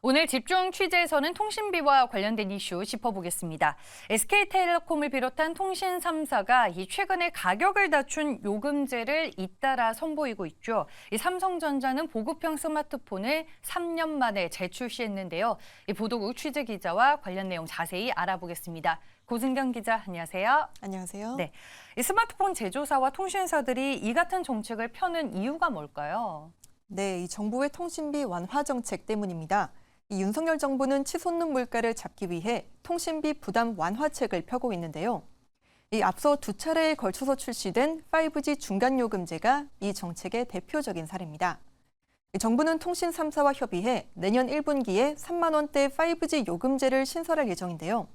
오늘 집중 취재에서는 통신비와 관련된 이슈 짚어보겠습니다. SK텔레콤을 비롯한 통신 3사가 최근에 가격을 낮춘 요금제를 잇따라 선보이고 있죠. 삼성전자는 보급형 스마트폰을 3년 만에 재출시했는데요. 보도국 취재기자와 관련 내용 자세히 알아보겠습니다. 고승경 기자, 안녕하세요. 안녕하세요. 네, 스마트폰 제조사와 통신사들이 이 같은 정책을 펴는 이유가 뭘까요? 네, 이 정부의 통신비 완화 정책 때문입니다. 이 윤석열 정부는 치솟는 물가를 잡기 위해 통신비 부담 완화책을 펴고 있는데요. 이 앞서 두 차례에 걸쳐서 출시된 5G 중간요금제가 이 정책의 대표적인 사례입니다. 정부는 통신 3사와 협의해 내년 1분기에 3만 원대 5G 요금제를 신설할 예정인데요.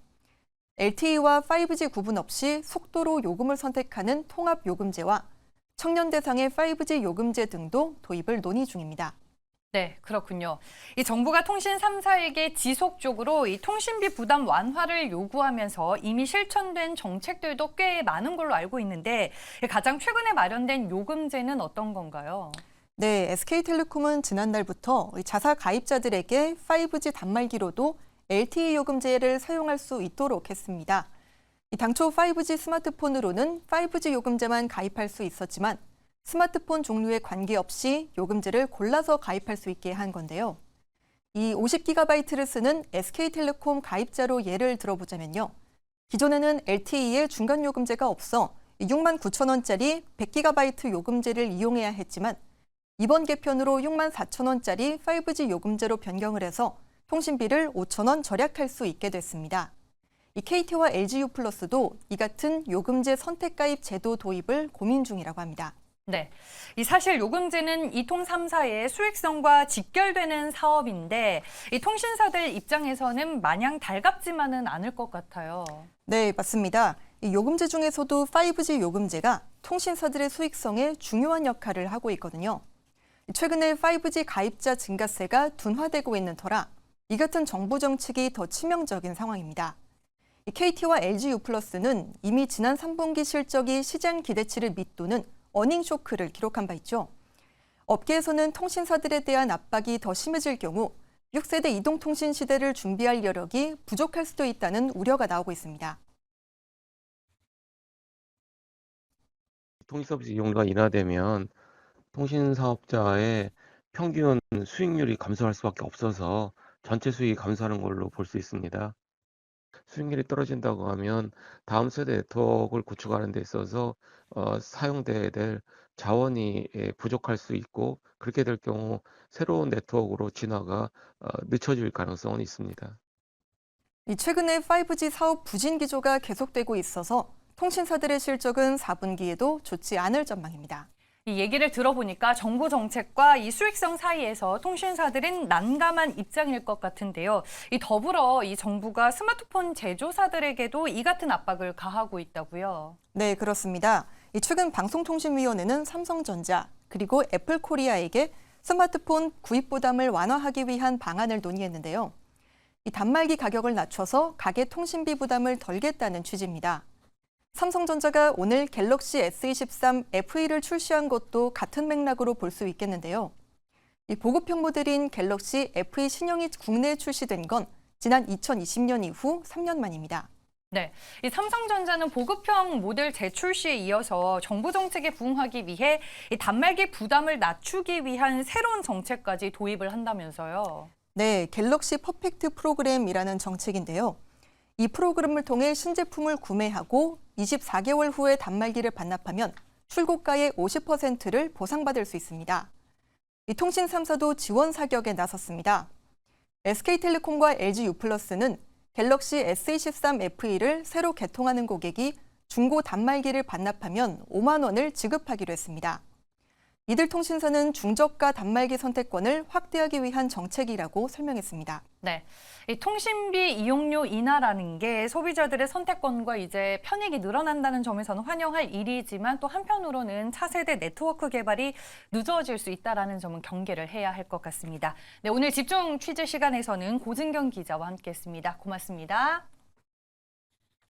LTE와 5G 구분 없이 속도로 요금을 선택하는 통합요금제와 청년 대상의 5G 요금제 등도 도입을 논의 중입니다. 네, 그렇군요. 이 정부가 통신 3사에게 지속적으로 이 통신비 부담 완화를 요구하면서 이미 실천된 정책들도 꽤 많은 걸로 알고 있는데 가장 최근에 마련된 요금제는 어떤 건가요? 네, SK텔레콤은 지난달부터 자사 가입자들에게 5G 단말기로도 LTE 요금제를 사용할 수 있도록 했습니다. 당초 5G 스마트폰으로는 5G 요금제만 가입할 수 있었지만 스마트폰 종류에 관계없이 요금제를 골라서 가입할 수 있게 한 건데요. 이 50GB를 쓰는 SK텔레콤 가입자로 예를 들어보자면요. 기존에는 LTE에 중간 요금제가 없어 6만 9천 원짜리 100GB 요금제를 이용해야 했지만 이번 개편으로 6만 4천 원짜리 5G 요금제로 변경을 해서 통신비를 5천 원 절약할 수 있게 됐습니다. 이 KT와 LGU+도 이 같은 요금제 선택 가입 제도 도입을 고민 중이라고 합니다. 네, 사실 요금제는 이통 3사의 수익성과 직결되는 사업인데 이 통신사들 입장에서는 마냥 달갑지만은 않을 것 같아요. 네, 맞습니다. 이 요금제 중에서도 5G 요금제가 통신사들의 수익성에 중요한 역할을 하고 있거든요. 최근에 5G 가입자 증가세가 둔화되고 있는 터라 이 같은 정부 정책이 더 치명적인 상황입니다. KT와 LGU+는 이미 지난 3분기 실적이 시장 기대치를 밑도는 어닝 쇼크를 기록한 바 있죠. 업계에서는 통신사들에 대한 압박이 더 심해질 경우 6세대 이동통신 시대를 준비할 여력이 부족할 수도 있다는 우려가 나오고 있습니다. 통신서비스 이용료가 인하되면 통신사업자의 평균 수익률이 감소할 수밖에 없어서 전체 수익이 감소하는 걸로 볼 수 있습니다. 수익률이 떨어진다고 하면 다음 세대 네트워크를 구축하는 데 있어서 사용돼야 될 자원이 부족할 수 있고 그렇게 될 경우 새로운 네트워크로 진화가 늦춰질 가능성은 있습니다. 최근에 5G 사업 부진 기조가 계속되고 있어서 통신사들의 실적은 4분기에도 좋지 않을 전망입니다. 이 얘기를 들어보니까 정부 정책과 이 수익성 사이에서 통신사들은 난감한 입장일 것 같은데요. 더불어 이 정부가 스마트폰 제조사들에게도 이 같은 압박을 가하고 있다고요. 네, 그렇습니다. 최근 방송통신위원회는 삼성전자 그리고 애플코리아에게 스마트폰 구입 부담을 완화하기 위한 방안을 논의했는데요. 이 단말기 가격을 낮춰서 가계 통신비 부담을 덜겠다는 취지입니다. 삼성전자가 오늘 갤럭시 S23 FE를 출시한 것도 같은 맥락으로 볼 수 있겠는데요. 이 보급형 모델인 갤럭시 FE 신형이 국내에 출시된 건 지난 2020년 이후 3년 만입니다. 네, 이 삼성전자는 보급형 모델 재출시에 이어서 정부 정책에 부응하기 위해 이 단말기 부담을 낮추기 위한 새로운 정책까지 도입을 한다면서요. 네, 갤럭시 퍼펙트 프로그램이라는 정책인데요. 이 프로그램을 통해 신제품을 구매하고 24개월 후에 단말기를 반납하면 출고가의 50%를 보상받을 수 있습니다. 이 통신 3사도 지원 사격에 나섰습니다. SK텔레콤과 LGU+는 갤럭시 S23 FE를 새로 개통하는 고객이 중고 단말기를 반납하면 5만 원을 지급하기로 했습니다. 이들 통신사는 중저가 단말기 선택권을 확대하기 위한 정책이라고 설명했습니다. 네, 이 통신비 이용료 인하라는 게 소비자들의 선택권과 이제 편익이 늘어난다는 점에서는 환영할 일이지만 또 한편으로는 차세대 네트워크 개발이 늦어질 수 있다는 점은 경계를 해야 할 것 같습니다. 네, 오늘 집중 취재 시간에서는 고승경 기자와 함께했습니다. 고맙습니다.